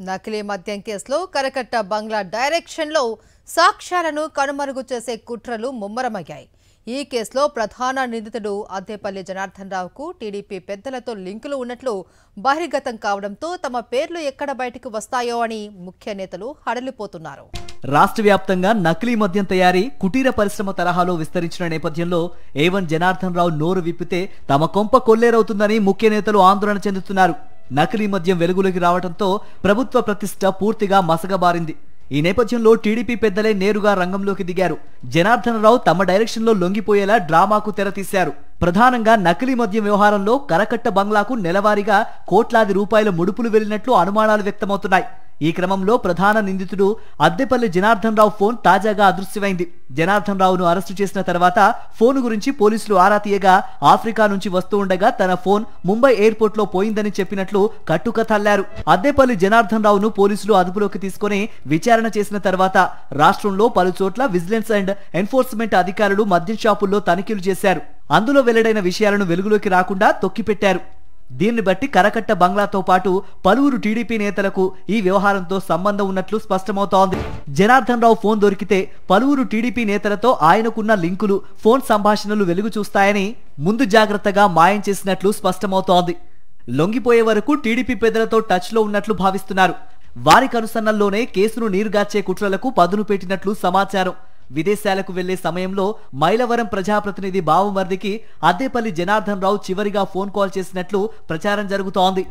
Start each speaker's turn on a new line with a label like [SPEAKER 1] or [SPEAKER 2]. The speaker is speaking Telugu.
[SPEAKER 1] నకిలీ మద్యం కేసులో కరకట్ట బంగ్లా డైరెక్షన్లో సాక్ష్యాలను కనుమరుగు చేసే కుట్రలు ముమ్మరమయ్యాయి. ఈ కేసులో ప్రధాన నిందితుడు అద్దేపల్లి జనార్దన్ రావుకు టీడీపీ పెద్దలతో లింకులు ఉన్నట్లు బహిర్గతం కావడంతో తమ పేర్లు ఎక్కడ బయటకు వస్తాయో అని ముఖ్య నేతలు హడలిపోతున్నారు.
[SPEAKER 2] రాష్ట్ర వ్యాప్తంగా నకిలీ మద్యం తయారీ కుటీర పరిశ్రమ తరహాలో విస్తరించిన నేపథ్యంలో ఏవన్ జనార్దన్ రావు నోరు విప్పితే తమ కొంప కొల్లేరవుతుందని ముఖ్య నేతలు ఆందోళన చెందుతున్నారు. నకిలీ మద్యం వెలుగులోకి రావడంతో ప్రభుత్వ ప్రతిష్ట పూర్తిగా మసగబారింది. ఈ నేపథ్యంలో టీడీపీ పెద్దలే నేరుగా రంగంలోకి దిగారు. జనార్దన్ రావు తమ డైరెక్షన్లో లొంగిపోయేలా డ్రామాకు తెరతీశారు. ప్రధానంగా నకిలీ మద్యం వ్యవహారంలో కరకట్ట బంగ్లాకు నెలవారీగా కోట్లాది రూపాయల ముడుపులు వెళ్లినట్లు అనుమానాలు వ్యక్తమవుతున్నాయి. ఈ క్రమంలో ప్రధాన నిందితుడు అద్దేపల్లి జనార్దన్ రావు ఫోన్ తాజాగా అదృశ్యమైంది. జనార్దన్ రావును అరెస్టు చేసిన తర్వాత ఫోన్ గురించి పోలీసులు ఆరా తీయగా ఆఫ్రికా నుంచి వస్తూ ఉండగా తన ఫోన్ ముంబై ఎయిర్పోర్ట్ లో పోయిందని చెప్పినట్లు కట్టుకథ అల్లారు. అద్దేపల్లి జనార్దన్ రావును పోలీసులు అదుపులోకి తీసుకుని విచారణ చేసిన తర్వాత రాష్ట్రంలో పలు చోట్ల విజిలెన్స్ అండ్ ఎన్ఫోర్స్మెంట్ అధికారులు మద్యం షాపుల్లో తనిఖీలు చేశారు. అందులో వెల్లడైన విషయాలను వెలుగులోకి రాకుండా తొక్కిపెట్టారు. దీన్ని బట్టి కరకట్ట బంగ్లాతో పాటు పలువురు టీడీపీ నేతలకు ఈ వ్యవహారంతో సంబంధం ఉన్నట్లు స్పష్టమవుతోంది. జనార్దన్ రావు ఫోన్ దొరికితే పలువురు టీడీపీ నేతలతో ఆయనకున్న లింకులు, ఫోన్ సంభాషణలు వెలుగు చూస్తాయని ముందు జాగ్రత్తగా మాయం చేసినట్లు స్పష్టమవుతోంది. లొంగిపోయే వరకు టీడీపీ పెద్దలతో టచ్ లో ఉన్నట్లు భావిస్తున్నారు. వారి కనుసన్నల్లోనే కేసును నీరుగార్చే కుట్రలకు పదును పెట్టినట్లు సమాచారం. విదేశాలకు వెళ్లే సమయంలో మైలవరం ప్రజాప్రతినిధి బావమర్దికి అద్దేపల్లి జనార్దన్ రావు చివరిగా ఫోన్ కాల్ చేసినట్లు ప్రచారం జరుగుతోంది.